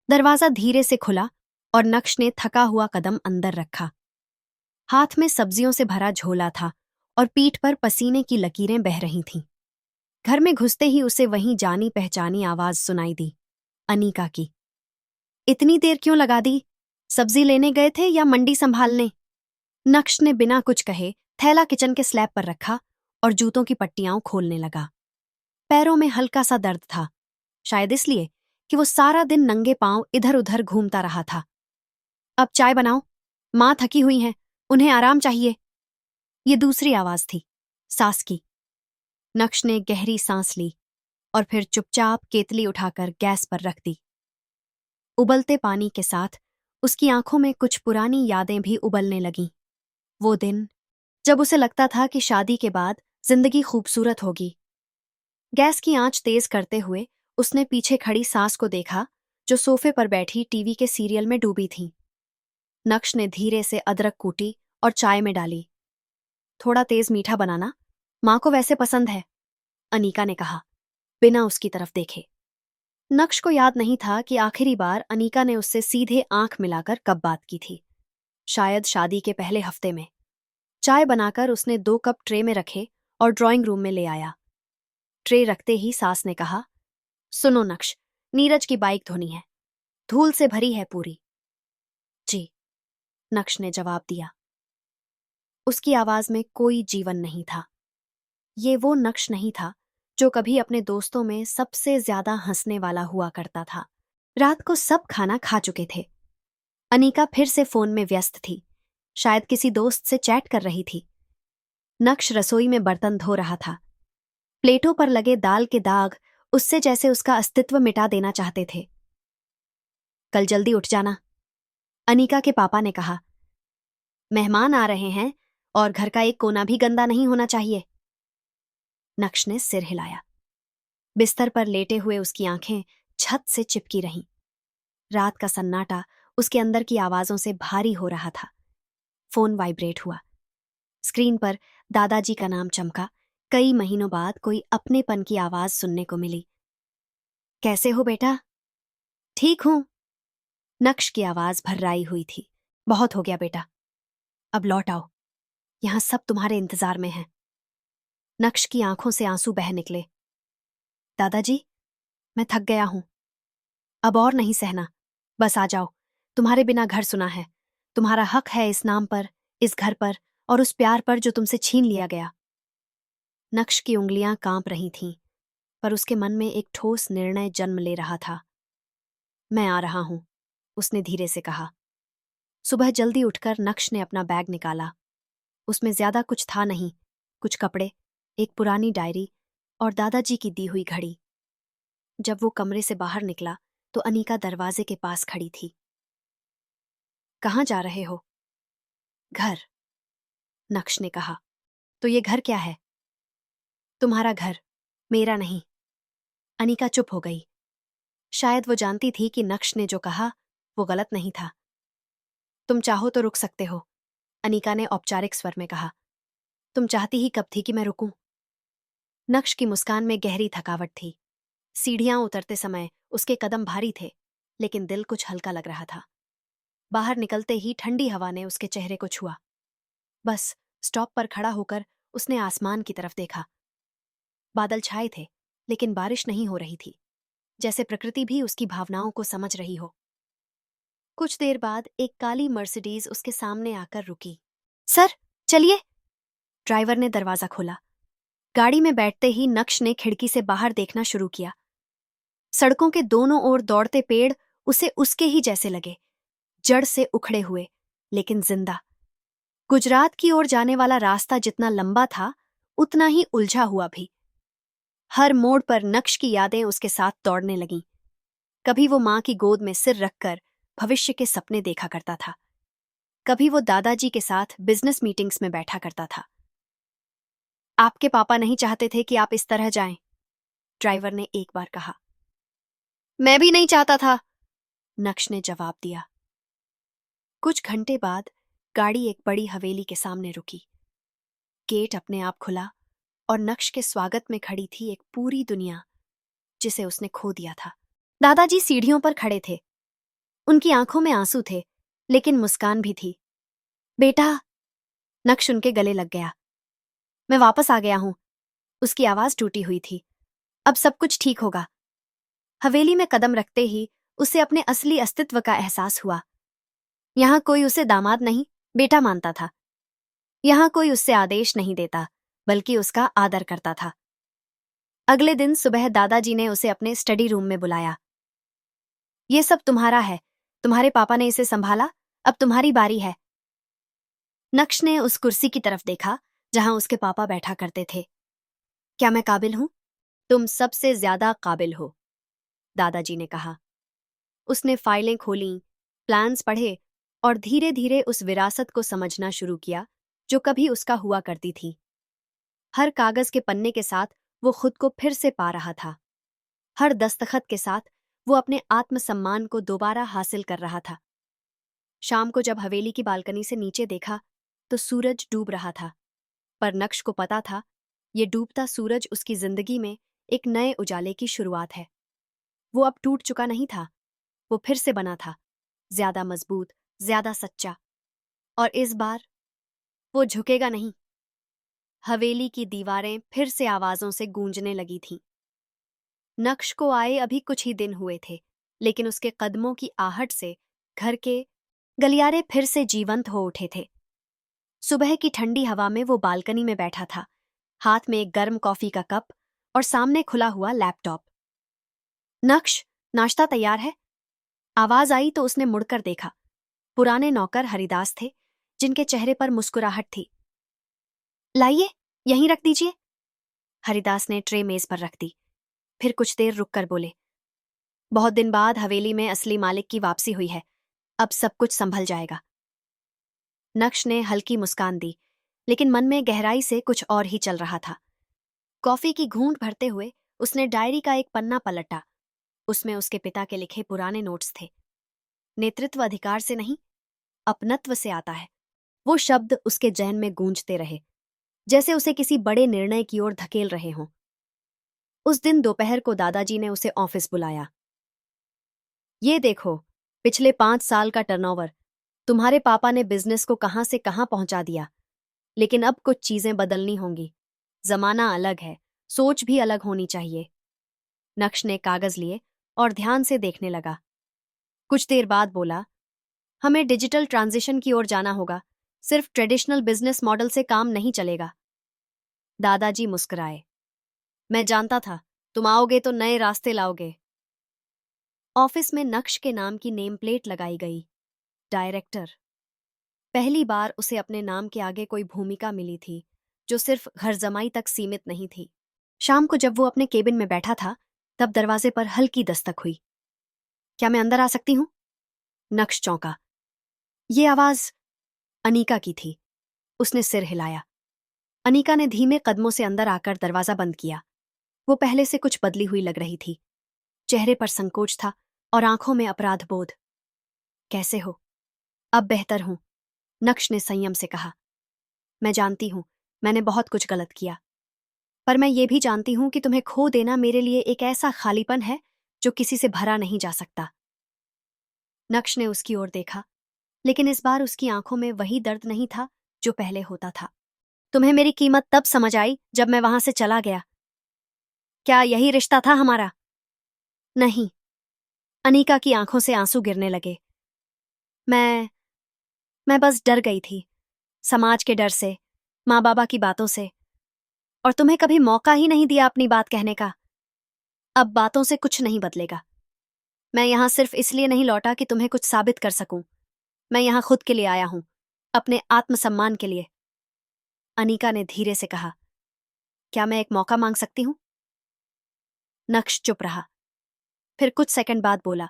दरवाजा धीरे से खुला और नक्श ने थका हुआ कदम अंदर रखा। हाथ में सब्जियों से भरा झोला था और पीठ पर पसीने की लकीरें बह रही थीं। घर में घुसते ही उसे वहीं जानी पहचानी आवाज सुनाई दी, अनीका की। इतनी देर क्यों लगा दी? सब्जी लेने गए थे या मंडी संभालने? नक्श ने बिना कुछ कहे थैला किचन के स्लैब पर रखा और जूतों की पट्टियां खोलने लगा। पैरों में हल्का सा दर्द था, शायद इसलिए कि वो सारा दिन नंगे पांव इधर उधर घूमता रहा था। अब चाय बनाओ, मां थकी हुई हैं, उन्हें आराम चाहिए। ये दूसरी आवाज थी, सास की। नक्श ने गहरी सांस ली और फिर चुपचाप केतली उठाकर गैस पर रख दी। उबलते पानी के साथ उसकी आंखों में कुछ पुरानी यादें भी उबलने लगीं। वो दिन जब उसे लगता था कि शादी के बाद जिंदगी खूबसूरत होगी। गैस की आंच तेज करते हुए उसने पीछे खड़ी सास को देखा, जो सोफे पर बैठी टीवी के सीरियल में डूबी थीं। नक्श ने धीरे से अदरक कूटी और चाय में डाली। थोड़ा तेज मीठा बनाना, मां को वैसे पसंद है, अनीका ने कहा, बिना उसकी तरफ देखे। नक्श को याद नहीं था कि आखिरी बार अनीका ने उससे सीधे आंख मिलाकर कब बात की थी। शायद शादी के पहले हफ्ते में। चाय बनाकर उसने 2 कप ट्रे में रखे और ड्राइंग रूम में ले आया। ट्रे रखते ही सास ने कहा, सुनो नक्श, नीरज की बाइक धोनी है, धूल से भरी है पूरी। जी, नक्श ने जवाब दिया। उसकी आवाज में कोई जीवन नहीं था। ये वो नक्श नहीं था जो कभी अपने दोस्तों में सबसे ज्यादा हंसने वाला हुआ करता था। रात को सब खाना खा चुके थे। अनीका फिर से फोन में व्यस्त थी, शायद किसी दोस्त से चैट कर रही थी। नक्श रसोई में बर्तन धो रहा था। प्लेटों पर लगे दाल के दाग उससे जैसे उसका अस्तित्व मिटा देना चाहते थे। कल जल्दी उठ जाना, अनीका के पापा ने कहा। मेहमान आ रहे हैं और घर का एक कोना भी गंदा नहीं होना चाहिए। नक्श ने सिर हिलाया। बिस्तर पर लेटे हुए उसकी आंखें छत से चिपकी रहीं। रात का सन्नाटा उसके अंदर की आवाजों से भारी हो रहा था। फोन वाइब्रेट हुआ। स्क्रीन पर दादाजी का नाम चमका। कई महीनों बाद कोई अपनेपन की आवाज सुनने को मिली। कैसे हो बेटा? ठीक हूं। नक्श की आवाज भर्राई हुई थी। बहुत हो गया बेटा, अब लौट आओ, यहां सब तुम्हारे इंतजार में हैं। नक्श की आंखों से आंसू बह निकले। दादाजी, मैं थक गया हूं, अब और नहीं सहना, बस आ जाओ, तुम्हारे बिना घर सुना है, तुम्हारा हक है इस नाम पर, इस घर पर और उस प्यार पर जो तुमसे छीन लिया गया। नक्श की उंगलियां कांप रही थीं, पर उसके मन में एक ठोस निर्णय जन्म ले रहा था। मैं आ रहा हूं, उसने धीरे से कहा। सुबह जल्दी उठकर नक्श ने अपना बैग निकाला। उसमें ज्यादा कुछ था नहीं, कुछ कपड़े, एक पुरानी डायरी और दादाजी की दी हुई घड़ी। जब वो कमरे से बाहर निकला तो अनीका दरवाजे के पास खड़ी थी। कहाँ जा रहे हो? घर, नक्श ने कहा। तो ये घर क्या है? तुम्हारा घर, मेरा नहीं। अनीका चुप हो गई। शायद वो जानती थी कि नक्श ने जो कहा वो गलत नहीं था। तुम चाहो तो रुक सकते हो, अनीका ने औपचारिक स्वर में कहा। तुम चाहती ही कब थी कि मैं रुकूं? नक्श की मुस्कान में गहरी थकावट थी। सीढ़ियां उतरते समय उसके कदम भारी थे, लेकिन दिल कुछ हल्का लग रहा था। बाहर निकलते ही ठंडी हवा ने उसके चेहरे को छुआ। बस स्टॉप पर खड़ा होकर उसने आसमान की तरफ देखा। बादल छाए थे, लेकिन बारिश नहीं हो रही थी, जैसे प्रकृति भी उसकी भावनाओं को समझ रही हो। कुछ देर बाद एक काली मर्सिडीज उसके सामने आकर रुकी। सर, चलिए, ड्राइवर ने दरवाजा खोला। गाड़ी में बैठते ही नक्श ने खिड़की से बाहर देखना शुरू किया। सड़कों के दोनों ओर दौड़ते पेड़ उसे उसके ही जैसे लगे, जड़ से उखड़े हुए, लेकिन जिंदा। गुजरात की ओर जाने वाला रास्ता जितना लंबा था, उतना ही उलझा हुआ भी। हर मोड़ पर नक्श की यादें उसके साथ दौड़ने लगीं। कभी वो मां की गोद में सिर रखकर भविष्य के सपने देखा करता था, कभी वो दादाजी के साथ बिजनेस मीटिंग्स में बैठा करता था। आपके पापा नहीं चाहते थे कि आप इस तरह जाएं, ड्राइवर ने एक बार कहा। मैं भी नहीं चाहता था, नक्श ने जवाब दिया। कुछ घंटे बाद गाड़ी एक बड़ी हवेली के सामने रुकी। गेट अपने आप खुला और नक्श के स्वागत में खड़ी थी एक पूरी दुनिया, जिसे उसने खो दिया था। दादाजी सीढ़ियों पर खड़े थे, उनकी आंखों में आंसू थे, लेकिन मुस्कान भी थी। बेटा, नक्श उनके गले लग गया। मैं वापस आ गया हूं। उसकी आवाज टूटी हुई थी। अब सब कुछ ठीक होगा। हवेली में कदम रखते ही उसे अपने असली अस्तित्व का एहसास हुआ। यहां कोई उसे दामाद नहीं, बेटा मानता था। यहां कोई उससे आदेश नहीं देता, बल्कि उसका आदर करता था। अगले दिन सुबह दादाजी ने उसे अपने स्टडी रूम में बुलाया। ये सब तुम्हारा है। तुम्हारे पापा ने इसे संभाला, अब तुम्हारी बारी है। नक्श ने उस कुर्सी की तरफ देखा जहां उसके पापा बैठा करते थे। क्या मैं काबिल हूं? तुम सबसे ज्यादा काबिल हो, दादाजी ने कहा। उसने फाइलें खोलीं, प्लान्स पढ़े और धीरे धीरे उस विरासत को समझना शुरू किया जो कभी उसका हुआ करती थी। हर कागज के पन्ने के साथ वो खुद को फिर से पा रहा था। हर दस्तखत के साथ वो अपने आत्मसम्मान को दोबारा हासिल कर रहा था। शाम को जब हवेली की बालकनी से नीचे देखा तो सूरज डूब रहा था, पर नक्श को पता था ये डूबता सूरज उसकी जिंदगी में एक नए उजाले की शुरुआत है। वो अब टूट चुका नहीं था, वो फिर से बना था, ज्यादा मजबूत, ज्यादा सच्चा। और इस बार वो झुकेगा नहीं। हवेली की दीवारें फिर से आवाजों से गूंजने लगी थीं। नक्श को आए अभी कुछ ही दिन हुए थे, लेकिन उसके कदमों की आहट से घर के गलियारे फिर से जीवंत हो उठे थे। सुबह की ठंडी हवा में वो बालकनी में बैठा था, हाथ में एक गर्म कॉफी का कप और सामने खुला हुआ लैपटॉप। नक्श, नाश्ता तैयार है? आवाज आई तो उसने मुड़कर देखा। पुराने नौकर हरिदास थे, जिनके चेहरे पर मुस्कुराहट थी। लाइए, यहीं रख दीजिए। हरिदास ने ट्रे मेज पर रख दी, फिर कुछ देर रुककर बोले, बहुत दिन बाद हवेली में असली मालिक की वापसी हुई है, अब सब कुछ संभल जाएगा। नक्श ने हल्की मुस्कान दी, लेकिन मन में गहराई से कुछ और ही चल रहा था। कॉफी की घूंट भरते हुए उसने डायरी का एक पन्ना पलटा। उसमें उसके पिता के लिखे पुराने नोट्स थे। नेतृत्व अधिकार से नहीं, अपनत्व से आता है। वो शब्द उसके जहन में गूंजते रहे, जैसे उसे किसी बड़े निर्णय की ओर धकेल रहे हों। उस दिन दोपहर को दादाजी ने उसे ऑफिस बुलाया। ये देखो, पिछले 5 साल का टर्नओवर। तुम्हारे पापा ने बिजनेस को कहां से कहां पहुंचा दिया, लेकिन अब कुछ चीजें बदलनी होंगी। जमाना अलग है, सोच भी अलग होनी चाहिए। नक्श ने कागज लिए और ध्यान से देखने लगा। कुछ देर बाद बोला, हमें डिजिटल ट्रांजिशन की ओर जाना होगा। सिर्फ ट्रेडिशनल बिजनेस मॉडल से काम नहीं चलेगा। दादाजी मुस्कुराए। मैं जानता था तुम आओगे तो नए रास्ते लाओगे। ऑफिस में नक्श के नाम की नेम प्लेट लगाई गई, डायरेक्टर। पहली बार उसे अपने नाम के आगे कोई भूमिका मिली थी जो सिर्फ घर जमाई तक सीमित नहीं थी। शाम को जब वो अपने केबिन में बैठा था, तब दरवाजे पर हल्की दस्तक हुई। क्या मैं अंदर आ सकती हूं? नक्श चौंका। ये आवाज अनीका की थी। उसने सिर हिलाया। अनीका ने धीमे कदमों से अंदर आकर दरवाजा बंद किया। वो पहले से कुछ बदली हुई लग रही थी। चेहरे पर संकोच था और आंखों में अपराध बोध। कैसे हो? अब बेहतर हूं, नक्श ने संयम से कहा। मैं जानती हूं, मैंने बहुत कुछ गलत किया, पर मैं ये भी जानती हूं कि तुम्हें खो देना मेरे लिए एक ऐसा खालीपन है जो किसी से भरा नहीं जा सकता। नक्श ने उसकी ओर देखा, लेकिन इस बार उसकी आंखों में वही दर्द नहीं था जो पहले होता था। तुम्हें मेरी कीमत तब समझ आई जब मैं वहां से चला गया। क्या यही रिश्ता था हमारा? नहीं। अनीका की आंखों से आंसू गिरने लगे। मैं बस डर गई थी, समाज के डर से, माँ बाबा की बातों से, और तुम्हें कभी मौका ही नहीं दिया अपनी बात कहने का। अब बातों से कुछ नहीं बदलेगा। मैं यहां सिर्फ इसलिए नहीं लौटा कि तुम्हें कुछ साबित कर सकूं। मैं यहां खुद के लिए आया हूं, अपने आत्मसम्मान के लिए। अनीका ने धीरे से कहा, क्या मैं एक मौका मांग सकती हूं? नक्श चुप रहा, फिर कुछ सेकंड बाद बोला,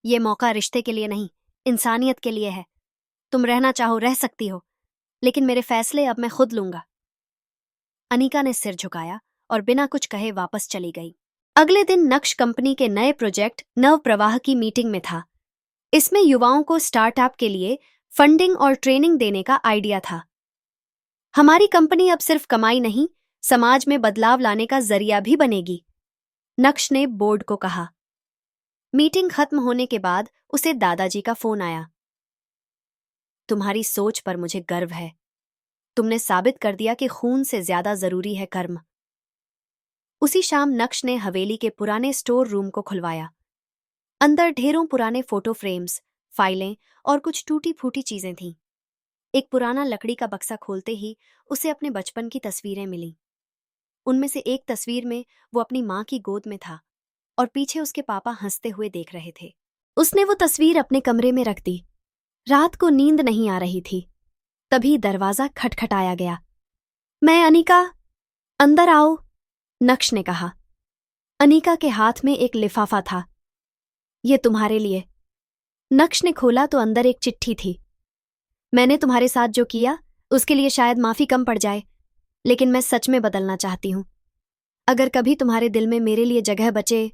ये मौका रिश्ते के लिए नहीं, इंसानियत के लिए है। तुम रहना चाहो रह सकती हो, लेकिन मेरे फैसले अब मैं खुद लूंगा। अनीका ने सिर झुकाया और बिना कुछ कहे वापस चली गई। अगले दिन नक्श कंपनी के नए प्रोजेक्ट नव प्रवाह की मीटिंग में था। इसमें युवाओं को स्टार्टअप के लिए फंडिंग और ट्रेनिंग देने का आइडिया था। हमारी कंपनी अब सिर्फ कमाई नहीं, समाज में बदलाव लाने का जरिया भी बनेगी, नक्श ने बोर्ड को कहा। मीटिंग खत्म होने के बाद उसे दादाजी का फोन आया। तुम्हारी सोच पर मुझे गर्व है। तुमने साबित कर दिया कि खून से ज्यादा जरूरी है कर्म। उसी शाम नक्श ने हवेली के पुराने स्टोर रूम को खुलवाया। अंदर ढेरों पुराने फोटो फ्रेम्स, फाइलें और कुछ टूटी फूटी चीजें थीं। एक पुराना लकड़ी का बक्सा खोलते ही उसे अपने बचपन की तस्वीरें मिलीं। उनमें से एक तस्वीर में वो अपनी माँ की गोद में था और पीछे उसके पापा हंसते हुए देख रहे थे। उसने वो तस्वीर अपने कमरे में रख दी। रात को नींद नहीं आ रही थी। तभी दरवाजा खटखटाया गया। मैं अनिका, अंदर आओ, नक्श ने कहा। अनिका के हाथ में एक लिफाफा था। ये तुम्हारे लिए। नक्श ने खोला तो अंदर एक चिट्ठी थी। मैंने तुम्हारे साथ जो किया उसके लिए शायद माफी कम पड़ जाए, लेकिन मैं सच में बदलना चाहती हूं। अगर कभी तुम्हारे दिल में मेरे लिए जगह बचे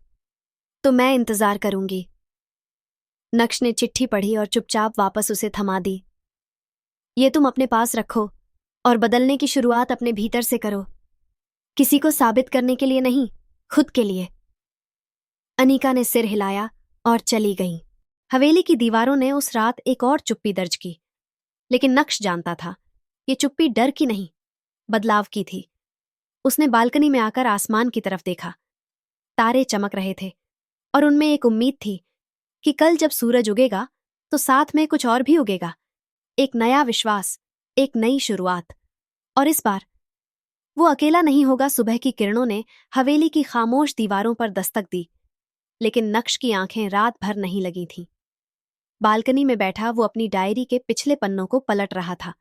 तो मैं इंतजार करूंगी। नक्श ने चिट्ठी पढ़ी और चुपचाप वापस उसे थमा दी। ये तुम अपने पास रखो और बदलने की शुरुआत अपने भीतर से करो। किसी को साबित करने के लिए नहीं, खुद के लिए। अनिका ने सिर हिलाया और चली गई। हवेली की दीवारों ने उस रात एक और चुप्पी दर्ज की, लेकिन नक्श जानता था ये चुप्पी डर की नहीं, बदलाव की थी। उसने बालकनी में आकर आसमान की तरफ देखा। तारे चमक रहे थे और उनमें एक उम्मीद थी कि कल जब सूरज उगेगा तो साथ में कुछ और भी उगेगा। एक नया विश्वास, एक नई शुरुआत। और इस बार वो अकेला नहीं होगा। सुबह की किरणों ने हवेली की खामोश दीवारों पर दस्तक दी, लेकिन नक्श की आंखें रात भर नहीं लगी थीं। बालकनी में बैठा वो अपनी डायरी के पिछले पन्नों को पलट रहा था।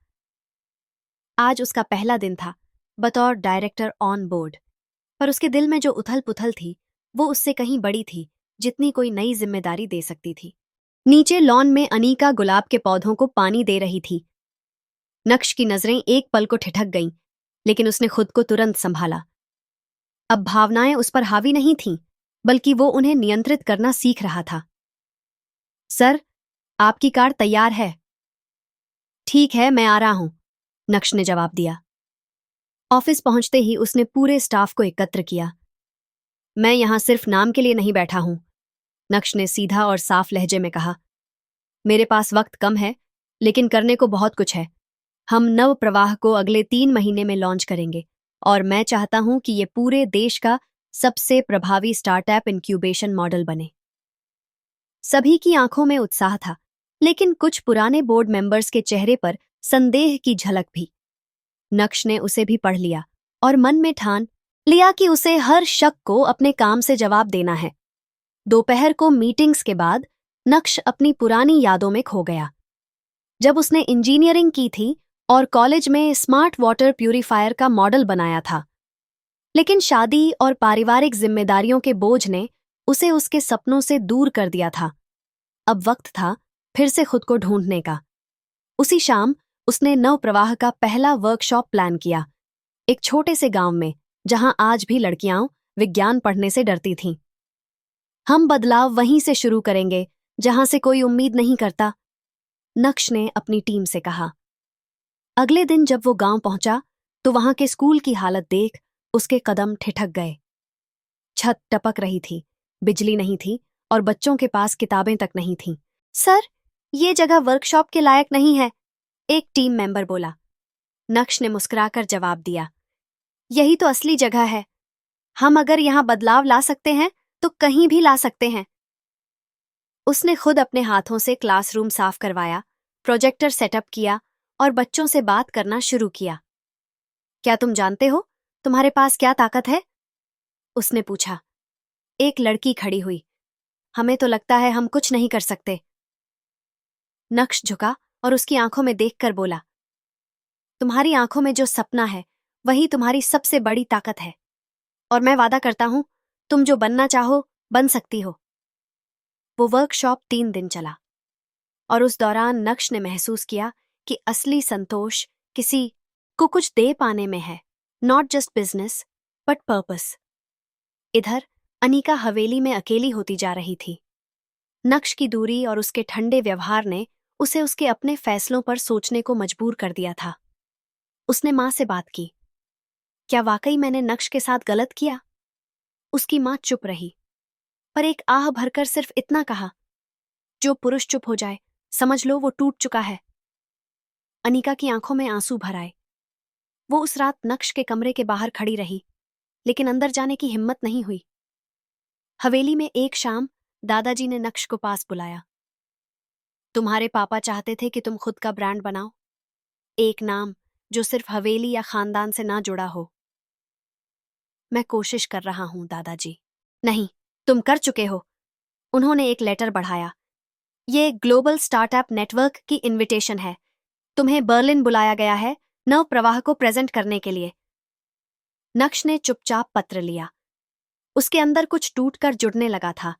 आज उसका पहला दिन था बतौर डायरेक्टर ऑन बोर्ड, पर उसके दिल में जो उथल पुथल थी वो उससे कहीं बड़ी थी जितनी कोई नई जिम्मेदारी दे सकती थी। नीचे लॉन में अनीका गुलाब के पौधों को पानी दे रही थी। नक्श की नजरें एक पल को ठिठक गईं, लेकिन उसने खुद को तुरंत संभाला। अब भावनाएं उस पर हावी नहीं थीं, बल्कि वो उन्हें नियंत्रित करना सीख रहा था। सर, आपकी कार तैयार है। ठीक है, मैं आ रहा हूं, नक्श ने जवाब दिया। ऑफिस पहुंचते ही उसने पूरे स्टाफ को एकत्र किया। मैं यहां सिर्फ नाम के लिए नहीं बैठा हूं, नक्श ने सीधा और साफ लहजे में कहा। मेरे पास वक्त कम है, लेकिन करने को बहुत कुछ है। हम नव प्रवाह को अगले 3 महीने में लॉन्च करेंगे और मैं चाहता हूं कि ये पूरे देश का सबसे प्रभावी स्टार्टअप इंक्यूबेशन मॉडल बने। सभी की आंखों में उत्साह था, लेकिन कुछ पुराने बोर्ड मेंबर्स के चेहरे पर संदेह की झलक भी। नक्श ने उसे भी पढ़ लिया और मन में ठान लिया कि उसे हर शक को अपने काम से जवाब देना है। दोपहर को मीटिंग्स के बाद नक्श अपनी पुरानी यादों में खो गया। जब उसने इंजीनियरिंग की थी और कॉलेज में स्मार्ट वाटर प्यूरिफायर का मॉडल बनाया था, लेकिन शादी और पारिवारिक जिम्मेदारियों के बोझ ने उसे उसके सपनों से दूर कर दिया था। अब वक्त था फिर से खुद को ढूंढने का। उसी शाम उसने नव प्रवाह का पहला वर्कशॉप प्लान किया, एक छोटे से गांव में जहां आज भी लड़कियां विज्ञान पढ़ने से डरती थीं। हम बदलाव वहीं से शुरू करेंगे जहां से कोई उम्मीद नहीं करता, नक्श ने अपनी टीम से कहा। अगले दिन जब वो गांव पहुंचा तो वहां के स्कूल की हालत देख उसके कदम ठिठक गए। छत टपक रही थी, बिजली नहीं थी और बच्चों के पास किताबें तक नहीं थीं। सर, ये जगह वर्कशॉप के लायक नहीं है, एक टीम मेंबर बोला। नक्श ने मुस्कुराकर जवाब दिया, यही तो असली जगह है। हम अगर यहां बदलाव ला सकते हैं तो कहीं भी ला सकते हैं। उसने खुद अपने हाथों से क्लासरूम साफ करवाया, प्रोजेक्टर सेटअप किया और बच्चों से बात करना शुरू किया। क्या तुम जानते हो तुम्हारे पास क्या ताकत है? उसने पूछा। एक लड़की खड़ी हुई। हमें तो लगता है हम कुछ नहीं कर सकते। नक्श झुका और उसकी आंखों में देखकर बोला, तुम्हारी आंखों में जो सपना है वही तुम्हारी सबसे बड़ी ताकत है, और मैं वादा करता हूं तुम जो बनना चाहो बन सकती हो। वो वर्कशॉप 3 दिन चला और उस दौरान नक्श ने महसूस किया कि असली संतोष किसी को कुछ दे पाने में है, not just business but purpose. इधर अनीका हवेली में अकेली होती जा रही थी। नक्श की दूरी और उसके ठंडे व्यवहार ने उसे उसके अपने फैसलों पर सोचने को मजबूर कर दिया था। उसने मां से बात की। क्या वाकई मैंने नक्श के साथ गलत किया? उसकी मां चुप रही। पर एक आह भरकर सिर्फ इतना कहा, जो पुरुष चुप हो जाए समझ लो वो टूट चुका है। अनीका की आंखों में आंसू भर आए। वो उस रात नक्श के कमरे के बाहर खड़ी रही, लेकिन अंदर जाने की हिम्मत नहीं हुई। हवेली में एक शाम दादाजी ने नक्श को पास बुलाया। तुम्हारे पापा चाहते थे कि तुम खुद का ब्रांड बनाओ, एक नाम जो सिर्फ हवेली या खानदान से ना जुड़ा हो। मैं कोशिश कर रहा हूं दादाजी। नहीं, तुम कर चुके हो। उन्होंने एक लेटर बढ़ाया। ये ग्लोबल स्टार्टअप नेटवर्क की इनविटेशन है। तुम्हें बर्लिन बुलाया गया है नव प्रवाह को प्रेजेंट करने के लिए। नक्श ने चुपचाप पत्र लिया। उसके अंदर कुछ टूटकर जुड़ने लगा था।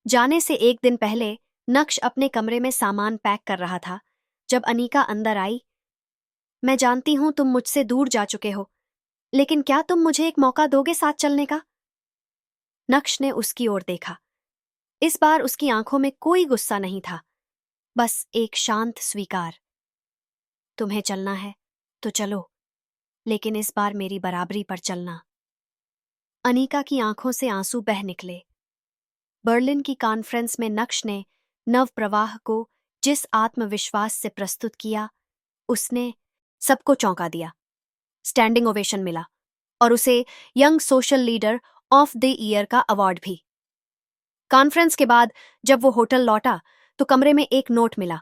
जाने से एक दिन पहले नक्श अपने कमरे में सामान पैक कर रहा था जब अनीका अंदर आई। मैं जानती हूं तुम मुझसे दूर जा चुके हो, लेकिन क्या तुम मुझे एक मौका दोगे साथ चलने का? नक्श ने उसकी ओर देखा। इस बार उसकी आंखों में कोई गुस्सा नहीं था, बस एक शांत स्वीकार। तुम्हें चलना है तो चलो, लेकिन इस बार मेरी बराबरी पर चलना। अनीका की आंखों से आंसू बह निकले। बर्लिन की कॉन्फ्रेंस में नक्श ने नव प्रवाह को जिस आत्मविश्वास से प्रस्तुत किया, उसने सबको चौंका दिया। स्टैंडिंग ओवेशन मिला और उसे young social leader of the year का अवार्ड भी। कॉन्फ्रेंस के बाद जब वो होटल लौटा तो कमरे में एक नोट मिला।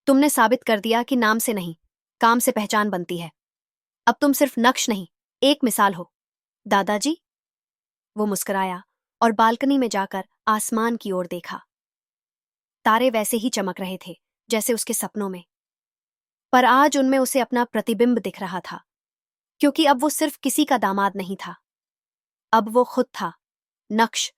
तुमने साबित कर दिया कि नाम से नहीं, काम से पहचान बनती है। अब तुम सिर्फ नक्श नहीं, एक मिसाल हो। दादाजी? वो मुस्कुराया और बालकनी में जाकर आसमान की ओर देखा। तारे वैसे ही चमक रहे थे जैसे उसके सपनों में, पर आज उनमें उसे अपना प्रतिबिंब दिख रहा था, क्योंकि अब वो सिर्फ किसी का दामाद नहीं था, अब वो खुद था, नक्श,